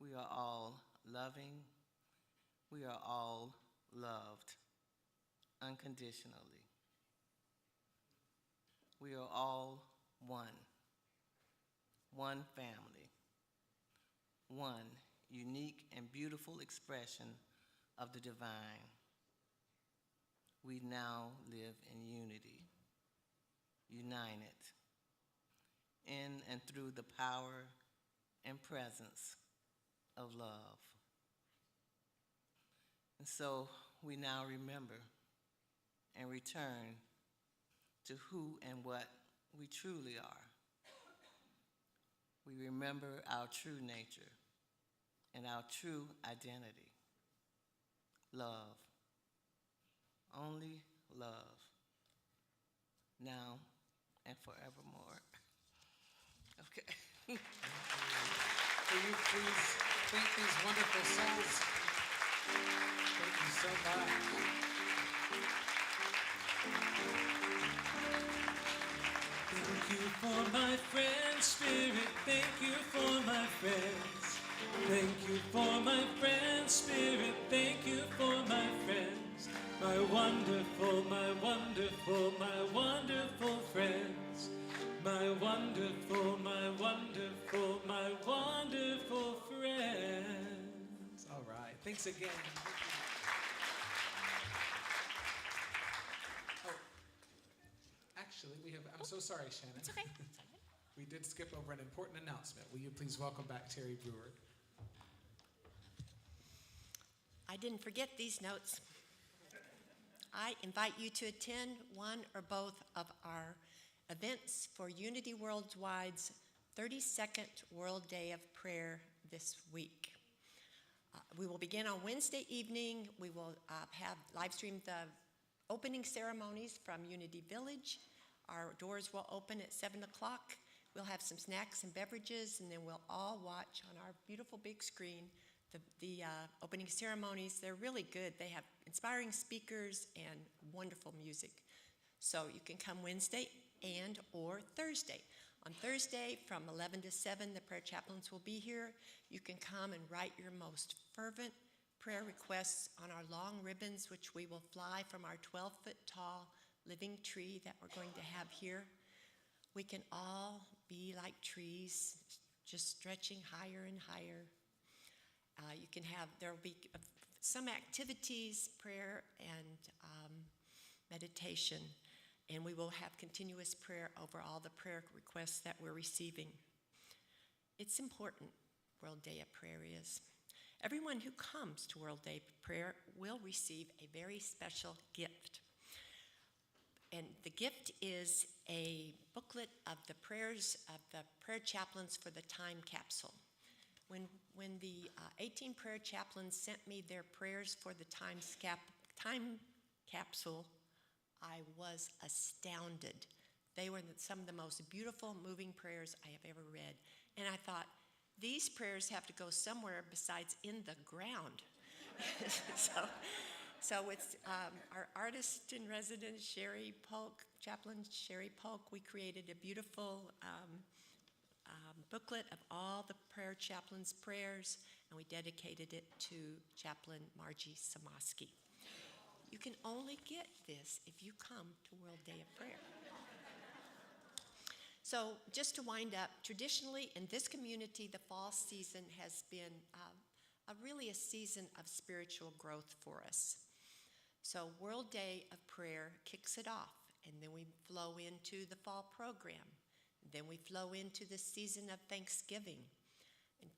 We are all loving. We are all loved unconditionally. We are all one family, one unique and beautiful expression of the divine. We now live in unity, united in and through the power and presence of love. And so we now remember and return to who and what we truly are. We remember our true nature and our true identity. Love. Only love. Now and forevermore. Okay. Will you please thank these wonderful souls? Thank you so much. Thank you for my friends, Spirit. Thank you for my friends. Thank you for my friends, Spirit. Thank you for my friends. My wonderful, my wonderful, my wonderful friends. My wonderful, my wonderful, my wonderful friends. All right. Thanks again. Oh, actually, I'm so sorry, Shannon. It's okay. We did skip over an important announcement. Will you please welcome back Terry Brewer? I didn't forget these notes. I invite you to attend one or both of our events for Unity Worldwide's 32nd World Day of Prayer this week. We will begin on Wednesday evening. We will have live streamed the opening ceremonies from Unity Village. Our doors will open at 7 o'clock. We'll have some snacks and beverages, and then we'll all watch on our beautiful big screen the opening ceremonies. They're really good. They have inspiring speakers and wonderful music. So you can come Wednesday and or Thursday. On Thursday from 11 to 7, the prayer chaplains will be here. You can come and write your most fervent prayer requests on our long ribbons, which we will fly from our 12-foot tall living tree that we're going to have here. We can all be like trees, just stretching higher and higher. There will be some activities, prayer and meditation, and we will have continuous prayer over all the prayer requests that we're receiving. It's important, World Day of Prayer is. Everyone who comes to World Day of Prayer will receive a very special gift. And the gift is a booklet of the prayers of the prayer chaplains for the time capsule. When the 18 prayer chaplains sent me their prayers for the time capsule, I was astounded. They were some of the most beautiful, moving prayers I have ever read. And I thought, these prayers have to go somewhere besides in the ground. So it's our artist in residence, Sherry Polk, Chaplain Sherry Polk. We created a beautiful booklet of all the prayer chaplains' prayers, and we dedicated it to Chaplain Margie Samoski. You can only get this if you come to World Day of Prayer. So just to wind up, traditionally in this community, the fall season has been really a season of spiritual growth for us. So World Day of Prayer kicks it off, and then we flow into the fall program. Then we flow into the season of Thanksgiving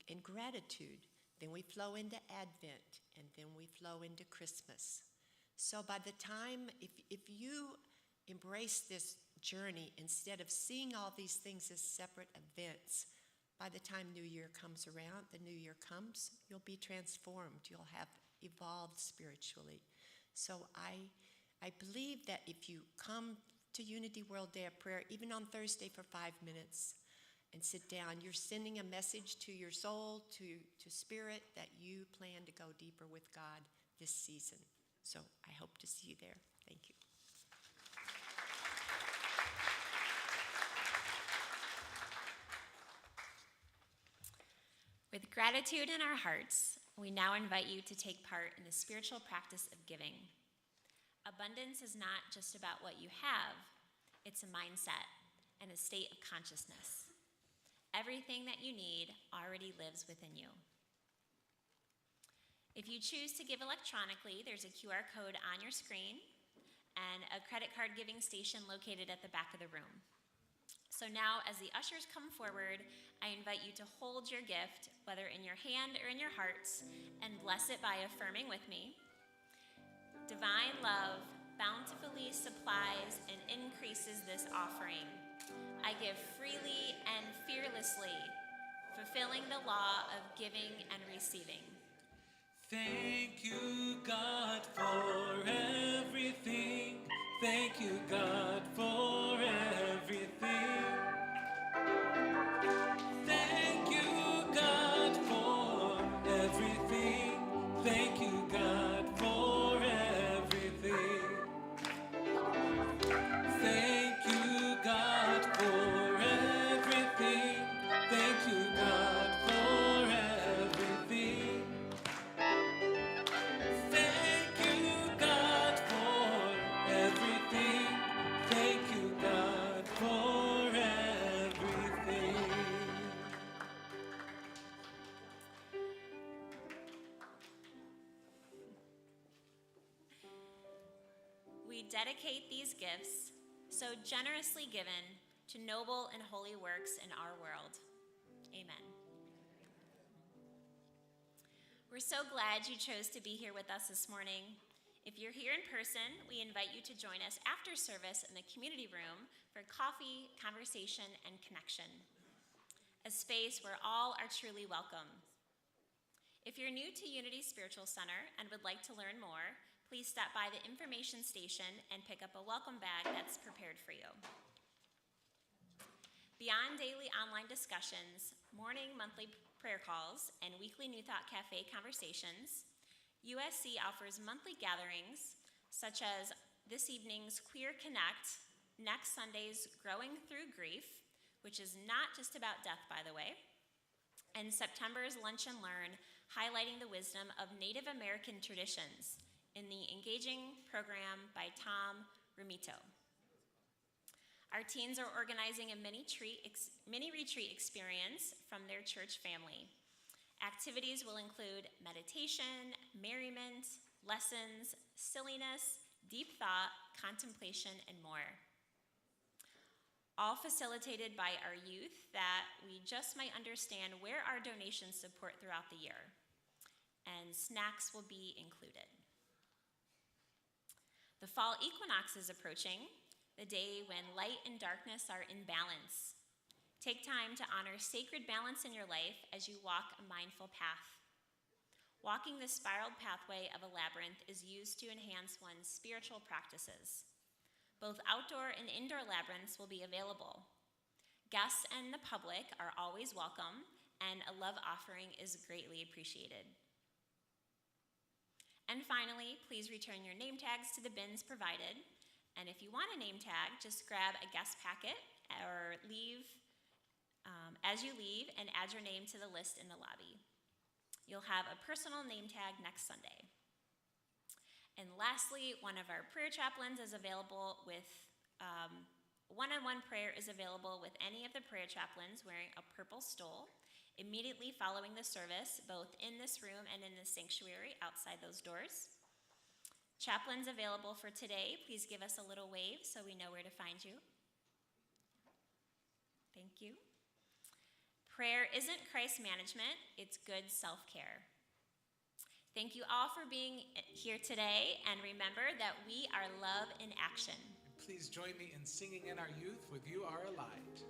and gratitude. Then we flow into Advent, and then we flow into Christmas. So by the time, if you embrace this journey, instead of seeing all these things as separate events, by the time New Year comes around, the New Year comes, you'll be transformed. You'll have evolved spiritually. So I believe that if you come to Unity World Day of Prayer, even on Thursday for 5 minutes, and sit down, you're sending a message to your soul, to spirit, that you plan to go deeper with God this season. So I hope to see you there. Thank you. With gratitude in our hearts, we now invite you to take part in the spiritual practice of giving. Abundance is not just about what you have, it's a mindset and a state of consciousness. Everything that you need already lives within you. If you choose to give electronically, there's a QR code on your screen and a credit card giving station located at the back of the room. So now, as the ushers come forward, I invite you to hold your gift, whether in your hand or in your hearts, and bless it by affirming with me. Divine love bountifully supplies and increases this offering. I give freely and fearlessly, fulfilling the law of giving and receiving. Thank you, God, for everything. Thank you, God, for everything. Thank you, God, for everything. Thank you, God, for everything. Thank you, God, for everything. Thank you, God, for everything. Thank you, God, for everything. Thank you, God, for everything. We dedicate these gifts, so generously given, to noble and holy works in our world. Amen. We're so glad you chose to be here with us this morning. If you're here in person, we invite you to join us after service in the community room for coffee, conversation, and connection. A space where all are truly welcome. If you're new to Unity Spiritual Center and would like to learn more, please stop by the information station and pick up a welcome bag that's prepared for you. Beyond daily online discussions, morning, monthly prayer calls, and weekly New Thought Cafe conversations, USC offers monthly gatherings such as this evening's Queer Connect, next Sunday's Growing Through Grief, which is not just about death, by the way, and September's Lunch and Learn, highlighting the wisdom of Native American traditions in the engaging program by Tom Romito. Our teens are organizing a mini retreat experience from their church family. Activities will include meditation, merriment, lessons, silliness, deep thought, contemplation, and more. All facilitated by our youth that we just might understand where our donations support throughout the year. And snacks will be included. The fall equinox is approaching. the day when light and darkness are in balance. Take time to honor sacred balance in your life as you walk a mindful path. Walking the spiraled pathway of a labyrinth is used to enhance one's spiritual practices. Both outdoor and indoor labyrinths will be available. Guests and the public are always welcome, and a love offering is greatly appreciated. And finally, please return your name tags to the bins provided. And if you want a name tag, just grab a guest packet or leave as you leave and add your name to the list in the lobby. You'll have a personal name tag next Sunday. And lastly, one of our prayer chaplains is available with one-on-one prayer is available with any of the prayer chaplains wearing a purple stole immediately following the service, both in this room and in the sanctuary outside those doors. Chaplains available for today, please give us a little wave so we know where to find you. Thank you. Prayer isn't crisis management, it's good self-care. Thank you all for being here today, and remember that we are love in action. Please join me in singing in our youth with You Are a Light.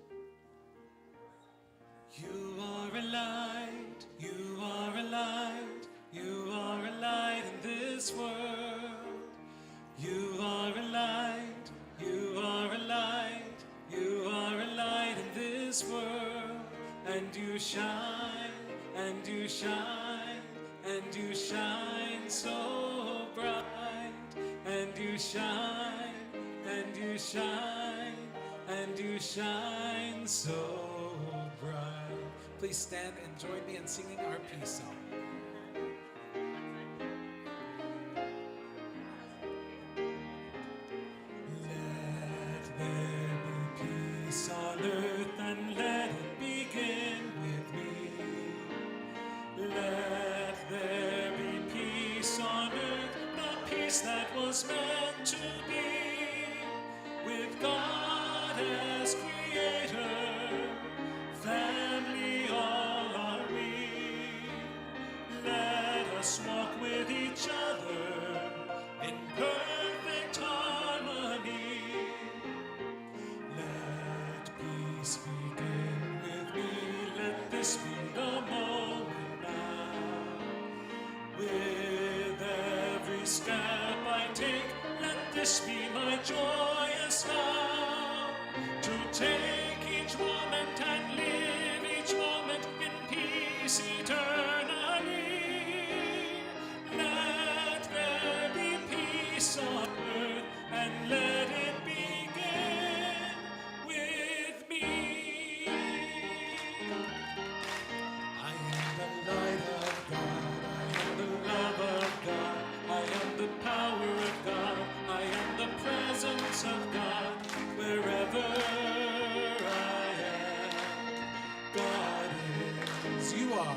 You are a light, you are a light, you are a light in this world. You are a light, you are a light, you are a light in this world. And you shine, and you shine, and you shine so bright. And you shine, and you shine, and you shine so bright. Please stand and join me in singing our peace song. Let there be peace on earth, and let it begin with me. Let there be peace on earth, the peace that was meant to be, with God as creator, family all are we. Let us walk with each other in perfect harmony. Let peace begin with me, let this be the moment now. With every step I take, let this be my joyous vow, to take each moment and live each moment in peace eternally. Let there be peace on earth, and let it begin with me. I am the light of God, I am the love of God, I am the power of God, I am the presence of God, wherever I am, God is. You are